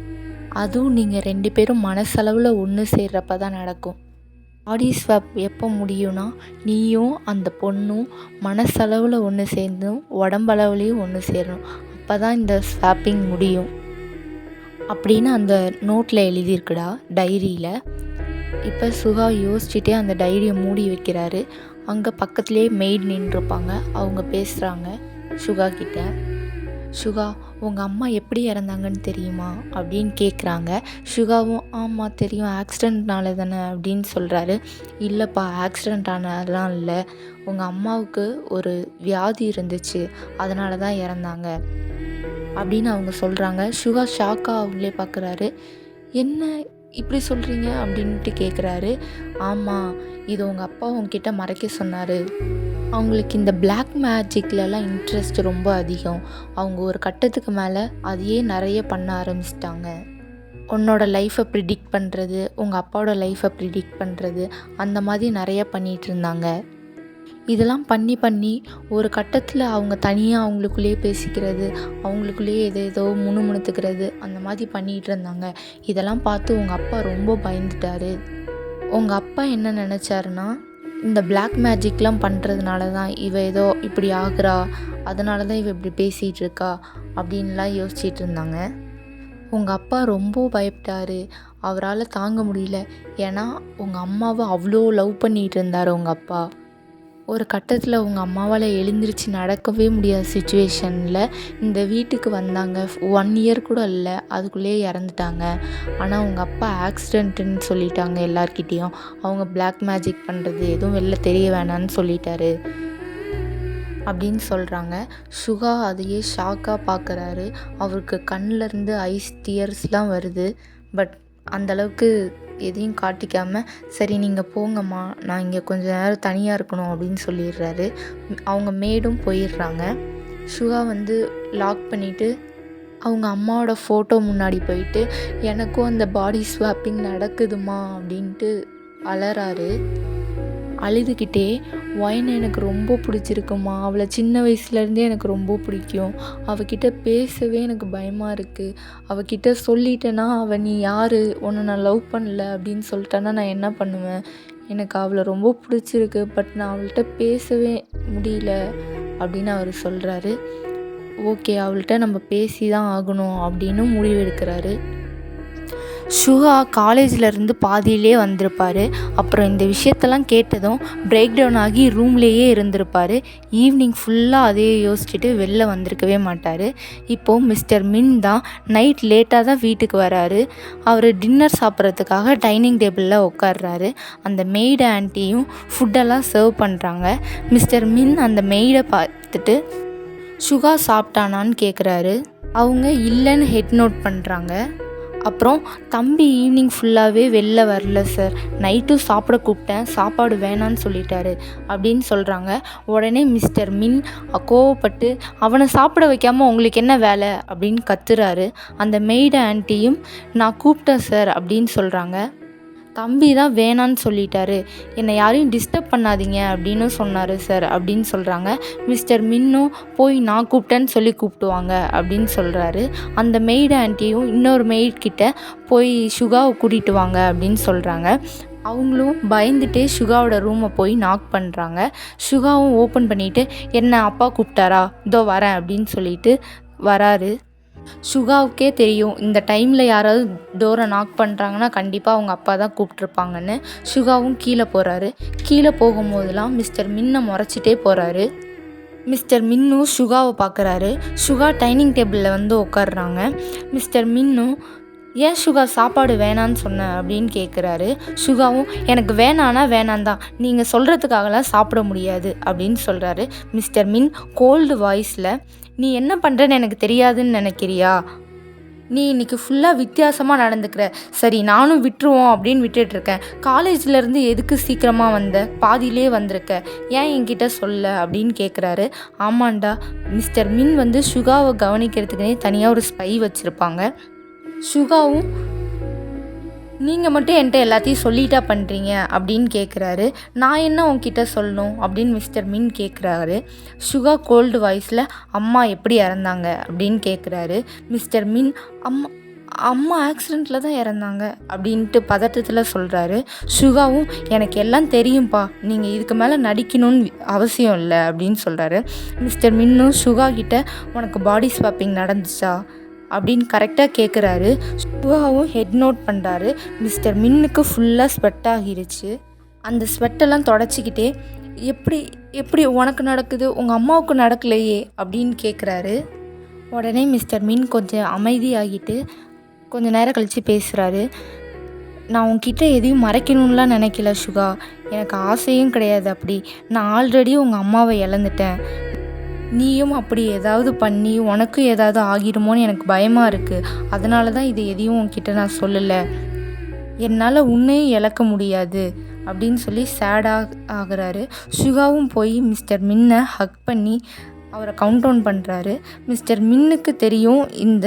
அதுவும் நீங்கள் 2 பேரும் மனசளவில் ஒன்று சேர்றப்ப தான் நடக்கும். பாடி ஸ்வாப் எப்போ முடியும்னா நீயும் அந்த பொண்ணும் மனசளவில் ஒன்று சேர்ந்தும் உடம்பளவுலேயும் ஒன்று சேரணும். அப்போ தான் இந்த ஸ்வாப்பிங் முடியும் அப்படின்னு அந்த நோட்டில் எழுதியிருக்குடா, டைரியில். இப்போ சுகா யோசிச்சுட்டே அந்த டைரியை மூடி வைக்கிறாரு. அங்கே பக்கத்துலேயே மெய்ட் நின்றுருப்பாங்க. அவங்க பேசுகிறாங்க சுகா கிட்ட. சுகா, உங்கள் அம்மா எப்படி இறந்தாங்கன்னு தெரியுமா அப்படின்னு கேட்குறாங்க. சுகாவும் ஆமாம் தெரியும், ஆக்சிடெண்ட்னால தானே அப்படின்னு சொல்கிறாரு. இல்லைப்பா, ஆக்சிடெண்ட் ஆனதெல்லாம் இல்லை. உங்கள் அம்மாவுக்கு ஒரு வியாதி இருந்துச்சு, அதனால தான் இறந்தாங்க அப்படின்னு அவங்க சொல்கிறாங்க. சுகா ஷாக்காக அவங்களே பார்க்குறாரு. என்ன இப்படி சொல்கிறீங்க அப்படின்ட்டு கேட்குறாரு. ஆமாம், இது உங்கள் அப்பா உங்ககிட்ட மறைக்க சொன்னார். அவங்களுக்கு இந்த பிளாக் மேஜிக்லலாம் இன்ட்ரெஸ்ட் ரொம்ப அதிகம். அவங்க ஒரு கட்டத்துக்கு மேலே அதையே நிறைய பண்ண ஆரம்பிச்சிட்டாங்க. உன்னோட லைஃப்பை ப்ரிடிக்ட் பண்ணுறது, உங்கள் அப்பாவோட லைஃப்பை ப்ரிடிக்ட் பண்ணுறது, அந்த மாதிரி நிறைய பண்ணிகிட்டு இருந்தாங்க. இதெல்லாம் பண்ணி ஒரு கட்டத்தில் அவங்க தனியாக அவங்களுக்குள்ளேயே பேசிக்கிறது, அவங்களுக்குள்ளேயே ஏதேதோ முணுமுணுத்துக்கிறது, அந்த மாதிரி பண்ணிகிட்டு இருந்தாங்க. இதெல்லாம் பார்த்து உங்கள் அப்பா ரொம்ப பயந்துட்டார். உங்கள் அப்பா என்ன நினச்சாருன்னா, இந்த பிளாக் மேஜிக்லாம் பண்ணுறதுனால தான் இவ ஏதோ இப்படி ஆகுறா, அதனால தான் இவ இப்படி பேசிகிட்டு இருக்கா அப்படின்லாம் யோசிச்சிட்டு இருந்தாங்க. உங்கள் அப்பா ரொம்ப பயப்பட்டார். அவரால் தாங்க முடியல. ஏன்னா உங்கள் அம்மாவை அவ்வளோ லவ் பண்ணிகிட்டு இருந்தார் உங்கள் அப்பா. ஒரு கட்டத்தில் உங்கள் அம்மாவால் எழுந்திரிச்சு நடக்கவே முடியாத சுச்சுவேஷனில் இந்த வீட்டுக்கு வந்தாங்க. 1 இயர் கூட இல்லை, அதுக்குள்ளேயே இறந்துட்டாங்க. ஆனால் உங்கள் அப்பா ஆக்சிடெண்ட்டுன்னு சொல்லிட்டாங்க எல்லார்கிட்டேயும். அவங்க பிளாக் மேஜிக் பண்ணுறது எதுவும் வெளில தெரிய வேணான்னு சொல்லிட்டாரு அப்படின்னு சொல்கிறாங்க. சுகா அதையே ஷாக்காக பார்க்குறாரு. அவருக்கு கண்ணிலேருந்து ஐஸ் டியர்ஸ்லாம் வருது. பட் அந்தளவுக்கு எதையும் காட்டிக்காமல், சரி நீங்கள் போங்கம்மா, நான் இங்கே கொஞ்சம் நேரம் தனியாக இருக்கணும் அப்படின்னு சொல்லிடுறாரு. அவங்க மேடும் போயிடுறாங்க. சுகா லாக் பண்ணிவிட்டு அவங்க அம்மாவோட ஃபோட்டோ முன்னாடி போயிட்டு எனக்கும் அந்த பாடி ஸ்வாப்பிங் நடக்குதுமா அப்படின்ட்டு அலறாரு. அழுதுகிட்டே, ஒயின் எனக்கு ரொம்ப பிடிச்சிருக்குமா, அவளை சின்ன வயசுலேருந்தே எனக்கு ரொம்ப பிடிக்கும். அவகிட்ட பேசவே எனக்கு பயமாக இருக்குது. அவகிட்ட சொல்லிட்டேன்னா அவள் நீ யார், உன்னை நான் லவ் பண்ணல அப்படின்னு சொல்லிட்டேன்னா நான் என்ன பண்ணுவேன், எனக்கு அவளை ரொம்ப பிடிச்சிருக்கு, பட் நான் அவள்கிட்ட பேசவே முடியல அப்படின்னு அவர் சொல்கிறாரு. ஓகே, அவள்கிட்ட நம்ம பேசி தான் ஆகணும் அப்படின்னு முடிவெடுக்கிறாரு. சுகா காலேஜிலேருந்து பாதியிலே வந்திருப்பார். அப்புறம் இந்த விஷயத்தெல்லாம் கேட்டதும் பிரேக் டவுன் ஆகி ரூம்லேயே இருந்திருப்பார். ஈவினிங் ஃபுல்லாக அதையே யோசிச்சுட்டு வெளில வந்திருக்கவே மாட்டார். இப்போது மிஸ்டர் மின் தான் நைட் லேட்டாக தான் வீட்டுக்கு வராரு. அவர் டின்னர் சாப்பிட்றதுக்காக டைனிங் டேபிளில் உட்கார்றாரு. அந்த மெய்டு ஆன்ட்டியும் ஃபுட்டெல்லாம் சர்வ் பண்ணுறாங்க. மிஸ்டர் மின் அந்த மெய்டை பார்த்துட்டு சுகா சாப்பிட்டானான்னு கேட்குறாரு. அவங்க இல்லைன்னு ஹெட் நோட் பண்ணுறாங்க. அப்புறம் தம்பி ஈவினிங் ஃபுல்லாகவே வெளில வரல சார், நைட்டும் சாப்பிட கூப்பிட்டேன், சாப்பாடு வேணான்னு சொல்லிட்டாரு அப்படின்னு சொல்கிறாங்க. உடனே மிஸ்டர் மின் கோவப்பட்டு அவனை சாப்பிட வைக்காமல் உங்களுக்கு என்ன வேலை அப்படின்னு கத்துறாரு. அந்த மெய்டு ஆன்ட்டியும் நான் கூப்பிட்டேன் சார் அப்படின்னு சொல்கிறாங்க. தம்பி தான் வேணான்னு சொல்லிட்டாரு. என்னை யாரையும் டிஸ்டர்ப் பண்ணாதீங்க அப்படின்னு சொன்னார் சார் அப்படின்னு சொல்கிறாங்க. மிஸ்டர் மின்னும் போய் நான் கூப்பிட்டேன்னு சொல்லி கூப்பிட்டுவாங்க அப்படின்னு சொல்கிறாரு. அந்த மெய்டு ஆண்டியும் இன்னொரு மெய்ட்கிட்ட போய் சுகாவை கூட்டிகிட்டு வாங்க அப்படின்னு சொல்கிறாங்க. அவங்களும் பயந்துட்டே சுகாவோட ரூமை போய் நாக் பண்ணுறாங்க. சுகாவும் ஓப்பன் பண்ணிவிட்டு என்ன அப்பா கூப்பிட்டாரா, இதோ வரேன் அப்படின்னு சொல்லிட்டு வராரு. சுகாவுக்கே தெரியும் இந்த டைமில் யாராவது டோரை நாக் பண்ணுறாங்கன்னா கண்டிப்பாக அவங்க அப்பா தான் கூப்பிட்ருப்பாங்கன்னு. சுகாவும் கீழே போகிறாரு. கீழே போகும்போதெல்லாம் மிஸ்டர் மின்னை முறைச்சிட்டே போகிறாரு. மிஸ்டர் மின்னு சுகாவை பார்க்குறாரு. சுகா டைனிங் டேபிளில் வந்து உட்காடுறாங்க. மிஸ்டர் மின்னு ஏன் சுகா சாப்பாடு வேணான்னு சொன்னேன் அப்படின்னு கேட்குறாரு. சுகாவும் எனக்கு வேணான்னா வேணான் தான், நீங்கள் சொல்கிறதுக்காகலாம் சாப்பிட முடியாது அப்படின்னு சொல்கிறாரு. மிஸ்டர் மின் கோல்டு வாய்ஸில் நீ என்ன பண்ணுறேன்னு எனக்கு தெரியாதுன்னு நினைக்கிறியா, நீ இன்றைக்கி ஃபுல்லாக வித்தியாசமாக நடந்துக்கிற, சரி நானும் விட்டுருவோம் அப்படின்னு விட்டுட்ருக்கேன், காலேஜ்லேருந்து எதுக்கு சீக்கிரமாக வந்த, பாதியிலே வந்திருக்க, ஏன் என்கிட்ட சொல்ல அப்படின்னு கேட்குறாரு. ஆமாண்டா, மிஸ்டர் மின் வந்து சுகாவை கவனிக்கிறதுக்குனே தனியாக ஒரு ஸ்பை வச்சுருப்பாங்க. சுகாவும் நீங்கள் மட்டும் என்கிட்ட எல்லாத்தையும் சொல்லிட்டா பண்ணுறீங்க அப்படின்னு கேட்குறாரு. நான் என்ன உங்ககிட்ட சொல்லணும் அப்படின்னு மிஸ்டர் மின் கேட்குறாரு. சுகா கோல்டு வாய்ஸில் அம்மா எப்படி இறந்தாங்க அப்படின்னு கேட்குறாரு. மிஸ்டர் மின் அம்மா ஆக்சிடெண்ட்டில் தான் இறந்தாங்க அப்படின்ட்டு பதட்டத்தில் சொல்கிறாரு. சுகாவும் எனக்கு எல்லாம் தெரியும்ப்பா, நீங்கள் இதுக்கு மேலே நடிக்கணும்னு அவசியம் இல்லை அப்படின்னு சொல்கிறாரு. மிஸ்டர் மின்னும் சுகா கிட்ட உனக்கு பாடி ஸ்வாப்பிங் நடந்துச்சா அப்படின்னு கரெக்டாக கேட்குறாரு. சுகாவும் ஹெட் நோட் பண்ணுறாரு. மிஸ்டர் மின்னுக்கு ஃபுல்லாக ஸ்வெட் ஆகிருச்சு. அந்த ஸ்வெட்டெல்லாம் தொடச்சிக்கிட்டே எப்படி உனக்கு நடக்குது, உங்கள் அம்மாவுக்கு நடக்கலையே அப்படின்னு கேட்குறாரு. உடனே மிஸ்டர் மின் கொஞ்சம் அமைதியாகிட்டு கொஞ்சம் நேரம் கழித்து பேசுகிறாரு. நான் உங்ககிட்ட எதையும் மறைக்கணும்லாம் நினைக்கல சுகா, எனக்கு ஆசையும் கிடையாது அப்படி, நான் ஆல்ரெடி உங்கள் அம்மாவை இழந்துட்டேன், நீயும் அப்படி ஏதாவது பண்ணி உனக்கு ஏதாவது ஆகிடுமோன்னு எனக்கு பயமாக இருக்குது, அதனால தான் இது எதையும் உன்கிட்ட நான் சொல்லலை, என்னால் உன்னையும் இழக்க முடியாது அப்படின்னு சொல்லி சேடாக ஆகிறாரு. சுகாவும் போய் மிஸ்டர் மின்னை ஹக் பண்ணி அவரை கவுண்ட் டவுன் பண்ணுறாரு. மிஸ்டர் மின்னுக்கு தெரியும் இந்த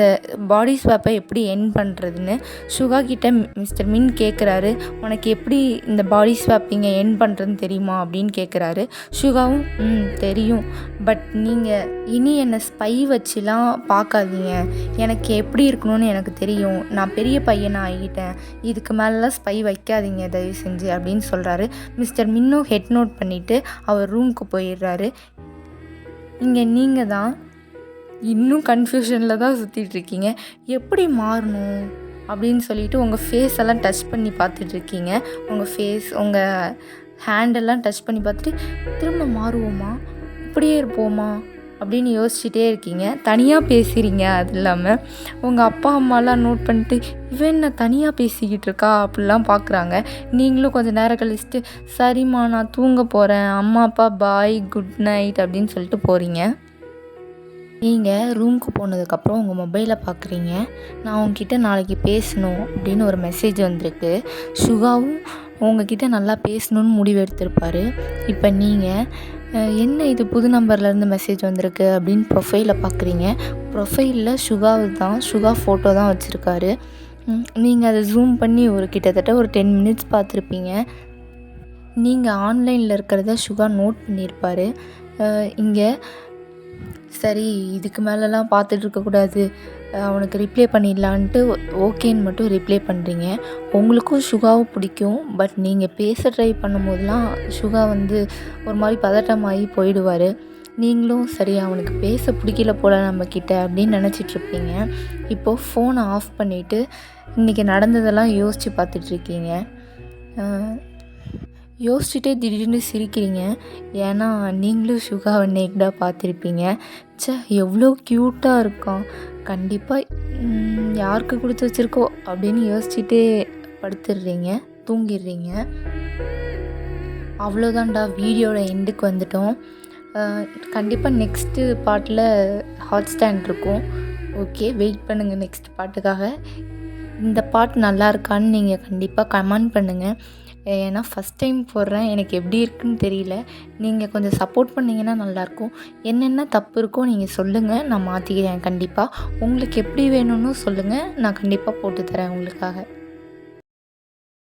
பாடி ஸ்வாப்பை எப்படி என் பண்ணுறதுன்னு. சுகா கிட்ட மிஸ்டர் மின் கேட்குறாரு, உனக்கு எப்படி இந்த பாடி ஸ்வாப்பிங்கை என் பண்ணுறதுன்னு தெரியுமா அப்படின்னு கேட்குறாரு. சுகாவும் தெரியும், பட் நீங்கள் இனி என்னை ஸ்பை வச்சுலாம் பார்க்காதீங்க, எனக்கு எப்படி இருக்கணும்னு எனக்கு தெரியும், நான் பெரிய பையனாக ஆகிட்டேன், இதுக்கு மேலெலாம் ஸ்பை வைக்காதீங்க தயவு செஞ்சு அப்படின்னு சொல்கிறாரு. மிஸ்டர் மின்னும் ஹெட் நோட் பண்ணிவிட்டு அவர் ரூமுக்கு போயிடுறாரு. இங்கே நீங்கள் தான் இன்னும் கன்ஃபியூஷனில் தான் சுற்றிட்டுருக்கீங்க, எப்படி மாறணும் அப்படின்னு சொல்லிட்டு உங்கள் ஃபேஸ் எல்லாம் டச் பண்ணி பார்த்துட்ருக்கீங்க. உங்கள் ஃபேஸ் உங்கள் ஹேண்டெல்லாம் டச் பண்ணி பார்த்துட்டு திரும்ப மாறுவோமா, இப்படியே இருப்போமா அப்படின்னு யோசிச்சுட்டே இருக்கீங்க. தனியாக பேசுகிறீங்க. அது இல்லாமல் உங்கள் அப்பா அம்மாலாம் நோட் பண்ணிட்டு இவன் என்ன தனியாக பேசிக்கிட்டு இருக்கா அப்படிலாம் பார்க்குறாங்க. நீங்களும் கொஞ்சம் நேரம் கழிச்சிட்டு சரிம்மா நான் தூங்க போகிறேன், அம்மா அப்பா பாய் குட் நைட் அப்படின்னு சொல்லிட்டு போகிறீங்க. நீங்கள் ரூமுக்கு போனதுக்கப்புறம் உங்கள் மொபைலை பார்க்குறீங்க. நான் உங்ககிட்ட நாளைக்கு பேசணும் அப்படின்னு ஒரு மெசேஜ் வந்திருக்கு. சுகாவும் உங்ககிட்ட நல்லா பேசணுன்னு முடிவு எடுத்திருப்பார். இப்போ நீங்கள் என்ன இது புது நம்பர்லேருந்து மெசேஜ் வந்திருக்கு அப்படின்னு ப்ரொஃபைலை பார்க்குறீங்க. ப்ரொஃபைலில் சுகா ஃபோட்டோ தான் வச்சுருக்காரு. நீங்கள் அதை ஜூம் பண்ணி கிட்டத்தட்ட ஒரு 10 மினிட்ஸ் பார்த்துருப்பீங்க. நீங்கள் ஆன்லைனில் இருக்கிறத சுகா நோட் பண்ணியிருப்பார். இங்கே சரி இதுக்கு மேலெலாம் பார்த்துட்டு இருக்கக்கூடாது, அவனுக்கு ரிப்ளை பண்ணிடலான்ட்டு ஓகேன்னு மட்டும் ரிப்ளை பண்ணுறீங்க. உங்களுக்கும் சுகாவும் பிடிக்கும், பட் நீங்கள் பேச ட்ரை பண்ணும்போதெல்லாம் சுகா வந்து ஒரு மாதிரி பதட்டமாகி போயிடுவார். நீங்களும் சரி அவனுக்கு பேச பிடிக்கல போல் நம்மக்கிட்ட அப்படின்னு நினச்சிட்ருப்பீங்க. இப்போது ஃபோனை ஆஃப் பண்ணிவிட்டு இன்றைக்கி நடந்ததெல்லாம் யோசித்து பார்த்துட்ருக்கீங்க. யோசிச்சுட்டே திடீர்னு சிரிக்கிறீங்க. ஏன்னா நீங்களும் சுகாவை நேக்டாக பார்த்துருப்பீங்க. எவ்வளோ க்யூட்டாக இருக்கான், கண்டிப்பாக யாருக்கு கொடுத்து வச்சுருக்கோ அப்படின்னு யோசிச்சுட்டே படுத்துடுறீங்க, தூங்கிடுறீங்க. அவ்வளோதான்டா, வீடியோட எண்டுக்கு வந்துட்டோம். கண்டிப்பாக நெக்ஸ்ட்டு பார்ட்டில் ஹாட் ஸ்டாண்ட் இருக்கும். ஓகே, வெயிட் பண்ணுங்கள் நெக்ஸ்ட் பாட்டுக்காக. இந்த பாட்டு நல்லா இருக்கான்னு நீங்கள் கண்டிப்பாக கமெண்ட் பண்ணுங்கள். ஏன்னா ஃபஸ்ட் டைம் போடுறேன், எனக்கு எப்படி இருக்குன்னு தெரியல. நீங்கள் கொஞ்சம் சப்போர்ட் பண்ணிங்கன்னா நல்லாயிருக்கும். என்னென்ன தப்பு இருக்கோ நீங்கள் சொல்லுங்கள், நான் மாற்றிக்கிறேன் கண்டிப்பாக. உங்களுக்கு எப்படி வேணும்னு சொல்லுங்கள், நான் கண்டிப்பாக போட்டு தரேன் உங்களுக்காக.